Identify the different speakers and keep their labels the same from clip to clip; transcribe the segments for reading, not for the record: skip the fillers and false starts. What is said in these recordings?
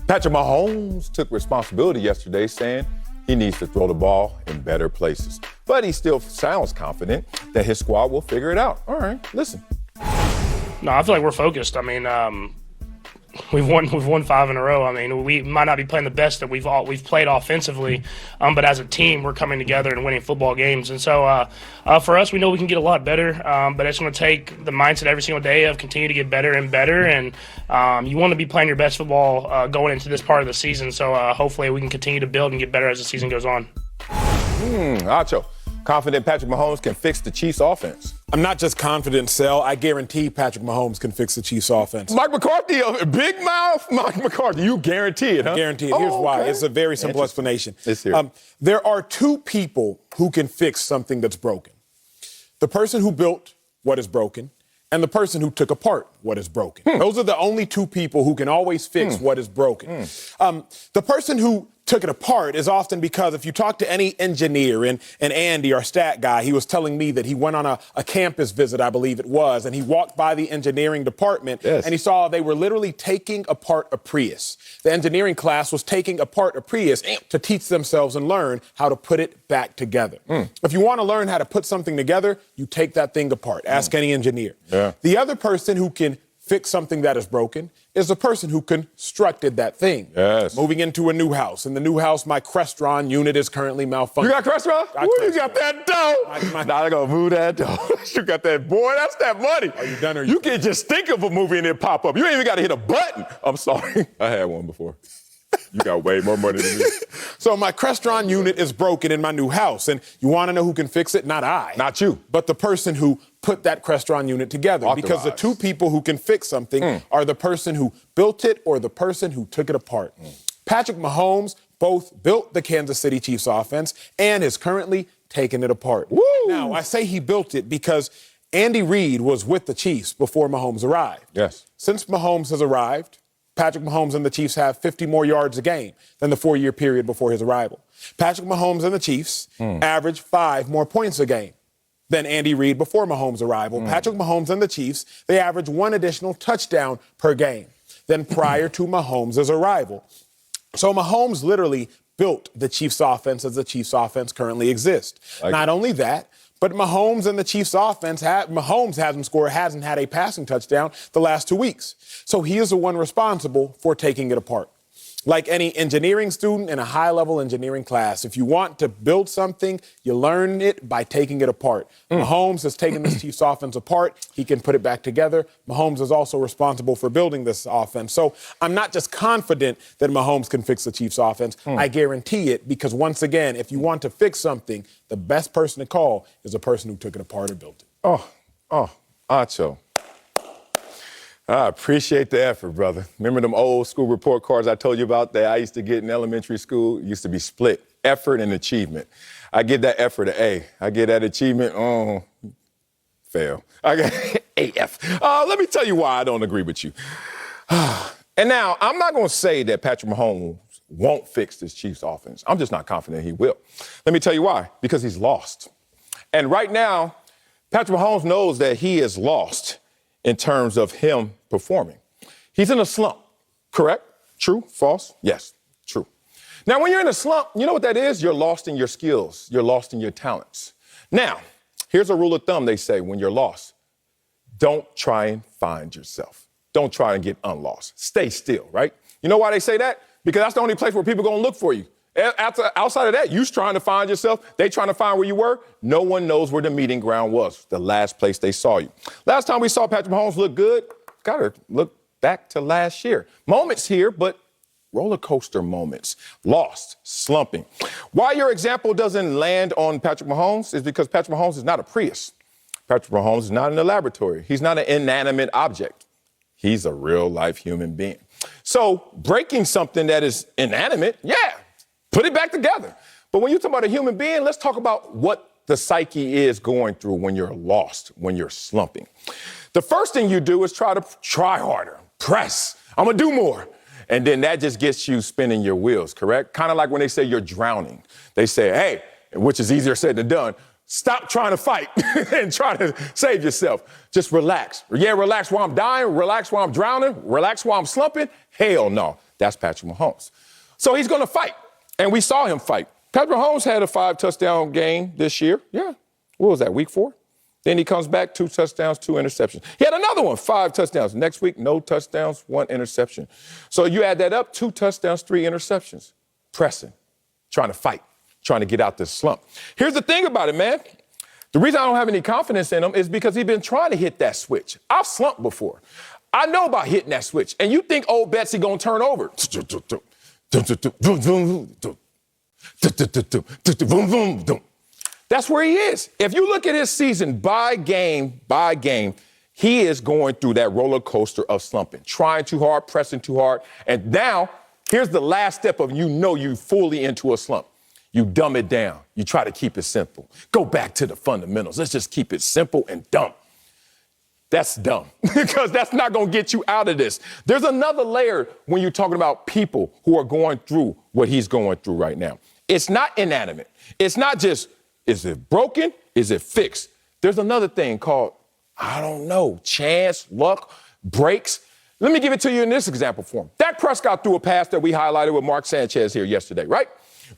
Speaker 1: Patrick Mahomes took responsibility yesterday, saying he needs to throw the ball in better places. But he still sounds confident that his squad will figure it out. All right, listen.
Speaker 2: No, I feel like we're focused. I mean, we've won 5 in a row. I mean, we might not be playing the best that we've played offensively, but as a team, we're coming together and winning football games. And so, for us, we know we can get a lot better, but it's going to take the mindset every single day of continue to get better and better. And you want to be playing your best football going into this part of the season. So hopefully, we can continue to build and get better as the season goes on.
Speaker 1: Acho, confident Patrick Mahomes can fix the Chiefs' offense.
Speaker 3: I'm not just confident, Sel. I guarantee Patrick Mahomes can fix the Chiefs' offense.
Speaker 1: Mike McCarthy, big mouth Mike McCarthy. You guarantee it, huh?
Speaker 3: Guarantee it. Here's why. It's a very simple explanation.
Speaker 1: Let's hear it.
Speaker 3: There are two people who can fix something that's broken. The person who built what is broken and the person who took apart what is broken. Those are the only two people who can always fix what is broken. The person who took it apart is often because if you talk to any engineer, and Andy, our stat guy, he was telling me that he went on a campus visit, I believe it was, and he walked by the engineering department and he saw they were literally taking apart a Prius. The engineering class was taking apart a Prius to teach themselves and learn how to put it back together. If you want to learn how to put something together, you take that thing apart. Ask any engineer. The other person who can fix something that is broken is the person who constructed that thing. Moving into a new house. In the new house, my Crestron unit is currently malfunctioning.
Speaker 1: You got Crestron? You got that dough. Now I gotta move that dough. You got that, boy, that's that money.
Speaker 3: Are you done?
Speaker 1: You can't just think of a movie and it pop up. You ain't even gotta hit a button. I'm sorry. I had one before. You got way more money than me.
Speaker 3: So my Crestron unit is broken in my new house, and you want to know who can fix it? Not I.
Speaker 1: Not you.
Speaker 3: But the person who put that Crestron unit together. Because the two people who can fix something are the person who built it or the person who took it apart. Patrick Mahomes both built the Kansas City Chiefs offense and is currently taking it apart. Now, I say he built it because Andy Reid was with the Chiefs before Mahomes arrived. Since Mahomes has arrived, Patrick Mahomes and the Chiefs have 50 more yards a game than the 4-year period before his arrival. Patrick Mahomes and the Chiefs average 5 more points a game than Andy Reid before Mahomes' arrival. Patrick Mahomes and the Chiefs, they average 1 additional touchdown per game than prior to Mahomes' arrival. So Mahomes literally built the Chiefs' offense as the Chiefs' offense currently exists. Not only that, but Mahomes and the Chiefs' offense, Mahomes hasn't had a passing touchdown the last 2 weeks. So he is the one responsible for taking it apart. Like any engineering student in a high-level engineering class, if you want to build something, you learn it by taking it apart. Mahomes has taken this Chiefs offense apart. He can put it back together. Mahomes is also responsible for building this offense. So I'm not just confident that Mahomes can fix the Chiefs offense. I guarantee it because, once again, if you want to fix something, the best person to call is the person who took it apart and built it.
Speaker 1: Acho. I appreciate the effort, brother. Remember them old school report cards I told you about that I used to get in elementary school? It used to be split, effort and achievement. I give that effort an A. I give that achievement, fail. I got AF. Let me tell you why I don't agree with you. And now, I'm not going to say that Patrick Mahomes won't fix this Chiefs offense. I'm just not confident he will. Let me tell you why. Because he's lost. And right now, Patrick Mahomes knows that he is lost in terms of him performing. He's in a slump, correct? True? False? Yes, true. Now, when you're in a slump, you know what that is? You're lost in your skills. You're lost in your talents. Now, here's a rule of thumb they say when you're lost. Don't try and find yourself. Don't try and get unlost. Stay still, right? You know why they say that? Because that's the only place where people are going to look for you. Outside of that, you're trying to find yourself. They trying to find where you were. No one knows where the meeting ground was, the last place they saw you. Last time we saw Patrick Mahomes look good, got to look back to last year. Moments here, but roller coaster moments. Lost, slumping. Why your example doesn't land on Patrick Mahomes is because Patrick Mahomes is not a Prius. Patrick Mahomes is not in a laboratory. He's not an inanimate object. He's a real-life human being. So breaking something that is inanimate, put it back together. But when you talk about a human being, let's talk about what the psyche is going through when you're lost, when you're slumping. The first thing you do is try harder, press. I'm going to do more. And then that just gets you spinning your wheels, correct? Kind of like when they say you're drowning. They say, hey, which is easier said than done, stop trying to fight and try to save yourself. Just relax. Yeah, relax while I'm dying, relax while I'm drowning, relax while I'm slumping. Hell no. That's Patrick Mahomes. So he's going to fight, and we saw him fight. Patrick Mahomes had a 5-touchdown game this year. Yeah. What was that, week 4? Then he comes back, 2 touchdowns, 2 interceptions. He had another one, 5 touchdowns. Next week, no touchdowns, 1 interception. So you add that up, 2 touchdowns, 3 interceptions. Pressing, trying to fight, trying to get out this slump. Here's the thing about it, man. The reason I don't have any confidence in him is because he's been trying to hit that switch. I've slumped before. I know about hitting that switch. And you think old Betsy gonna turn over. That's where he is. If you look at his season by game, he is going through that roller coaster of slumping, trying too hard, pressing too hard. And now, here's the last step of you fully into a slump. You dumb it down. You try to keep it simple. Go back to the fundamentals. Let's just keep it simple and dumb. That's dumb because that's not going to get you out of this. There's another layer when you're talking about people who are going through what he's going through right now. It's not inanimate. It's not just, is it broken? Is it fixed? There's another thing called, I don't know, chance, luck, breaks. Let me give it to you in this example form. Dak Prescott threw a pass that we highlighted with Mark Sanchez here yesterday, right?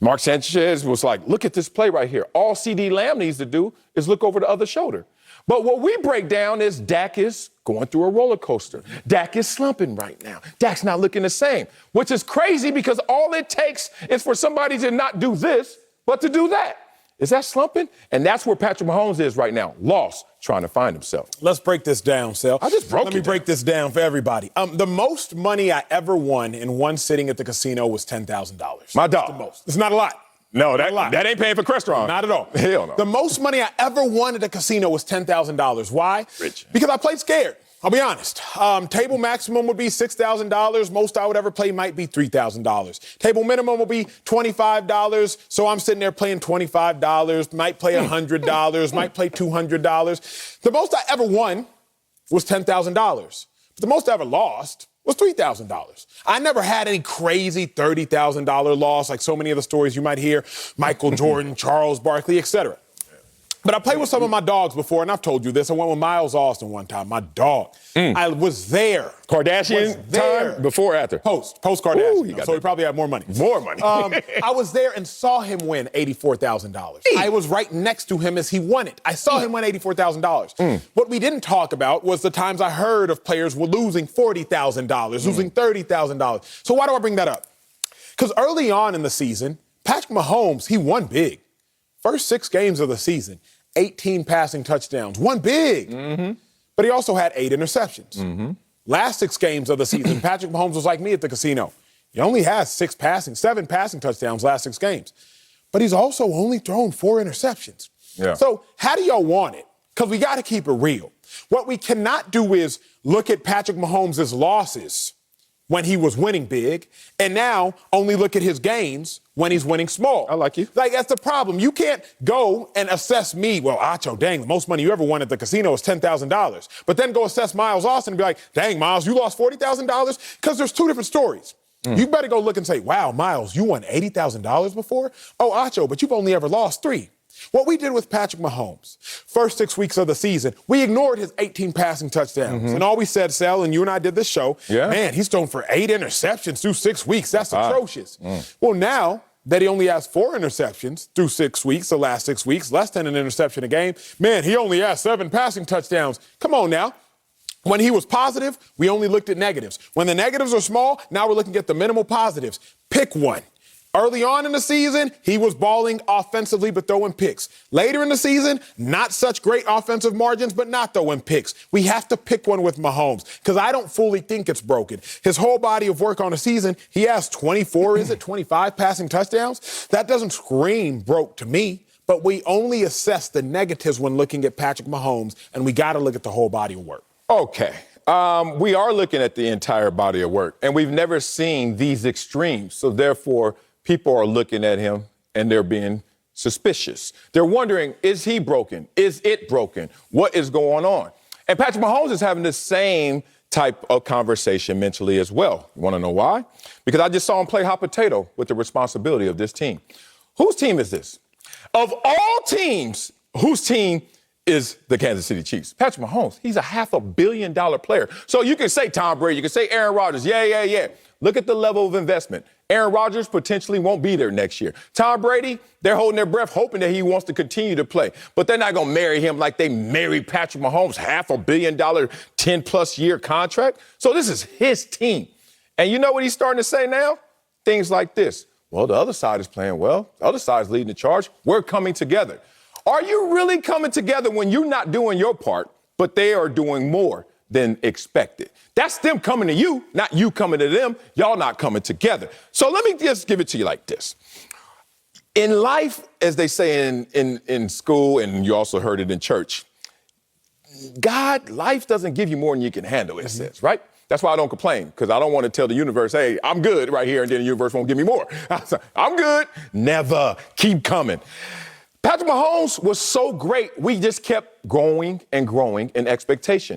Speaker 1: Mark Sanchez was like, look at this play right here. All CD Lamb needs to do is look over the other shoulder. But what we break down is Dak is going through a roller coaster. Dak is slumping right now. Dak's not looking the same, which is crazy because all it takes is for somebody to not do this, but to do that. Is that slumping? And that's where Patrick Mahomes is right now, lost, trying to find himself.
Speaker 3: Let's break this down, Sal.
Speaker 1: I just broke it.
Speaker 3: Let me break this down for everybody. The most money I ever won in one sitting at the casino was $10,000.
Speaker 1: My dog.
Speaker 3: That's the most. It's not a lot.
Speaker 1: No, that ain't paying for Crestron.
Speaker 3: Not at all.
Speaker 1: Hell no.
Speaker 3: The most money I ever won at the casino was $10,000. Why?
Speaker 1: Rich.
Speaker 3: Because I played scared. I'll be honest. Table maximum would be $6,000. Most I would ever play might be $3,000. Table minimum will be $25. So I'm sitting there playing $25. Might play $100. Might play $200. The most I ever won was $10,000. But the most I ever lost was $3,000. I never had any crazy $30,000 loss like so many of the stories you might hear, Michael Jordan, Charles Barkley, etc. But I played with some of my dogs before, and I've told you this. I went with Miles Austin one time, my dog. I was there.
Speaker 1: Kardashian time, before or after?
Speaker 3: Post Kardashian. So he probably had more money.
Speaker 1: More money.
Speaker 3: I was there and saw him win $84,000. I was right next to him as he won it. I saw him win $84,000. What we didn't talk about was the times I heard of players were losing $40,000, losing $30,000. So why do I bring that up? Because early on in the season, Patrick Mahomes, he won big. First 6 games of the season, 18 passing touchdowns, won big. But he also had 8 interceptions. Last 6 games of the season, Patrick Mahomes was like me at the casino. He only has 7 passing touchdowns last 6 games. But he's also only thrown 4 interceptions.
Speaker 1: Yeah.
Speaker 3: So how do y'all want it? Because we got to keep it real. What we cannot do is look at Patrick Mahomes' losses when he was winning big, and now only look at his gains when he's winning small.
Speaker 1: I like you.
Speaker 3: Like, that's the problem. You can't go and assess me, well, Acho, dang, the most money you ever won at the casino is $10,000. But then go assess Miles Austin and be like, dang, Miles, you lost $40,000? Because there's 2 different stories. You better go look and say, wow, Miles, you won $80,000 before? Oh, Acho, but you've only ever lost 3. What we did with Patrick Mahomes, first 6 weeks of the season, we ignored his 18 passing touchdowns. And all we said, Sal, and you and I did this show, man, he's thrown for 8 interceptions through 6 weeks. That's atrocious. Well, now that he only has 4 interceptions through 6 weeks, the last 6 weeks, less than an interception a game, man, he only has 7 passing touchdowns. Come on now. When he was positive, we only looked at negatives. When the negatives are small, now we're looking at the minimal positives. Pick one. Early on in the season, he was balling offensively but throwing picks. Later in the season, not such great offensive margins but not throwing picks. We have to pick one with Mahomes because I don't fully think it's broken. His whole body of work on the season, he has 25 passing touchdowns? That doesn't scream broke to me, but we only assess the negatives when looking at Patrick Mahomes, and we got to look at the whole body of work.
Speaker 1: Okay. We are looking at the entire body of work, and we've never seen these extremes. So therefore, people are looking at him and they're being suspicious. They're wondering, is he broken? Is it broken? What is going on? And Patrick Mahomes is having the same type of conversation mentally as well. You want to know why? Because I just saw him play hot potato with the responsibility of this team. Whose team is this? Of all teams, whose team is the Kansas City Chiefs? Patrick Mahomes, he's a $500 million player. So you can say Tom Brady, you can say Aaron Rodgers, yeah. Look at the level of investment. Aaron Rodgers potentially won't be there next year. Tom Brady, they're holding their breath, hoping that he wants to continue to play. But they're not going to marry him like they married Patrick Mahomes, $500 million, 10-plus year contract. So this is his team. And you know what he's starting to say now? Things like this. Well, the other side is playing well. The other side is leading the charge. We're coming together. Are you really coming together when you're not doing your part, but they are doing more than expected? That's them coming to you, not you coming to them. Y'all not coming together. So let me just give it to you like this. In life, as they say in school, and you also heard it in church, life doesn't give you more than you can handle, it says, right? That's why I don't complain, because I don't want to tell the universe, hey, I'm good right here, and then the universe won't give me more. I'm good. Never. Keep coming. Patrick Mahomes was so great, we just kept growing and growing in expectation.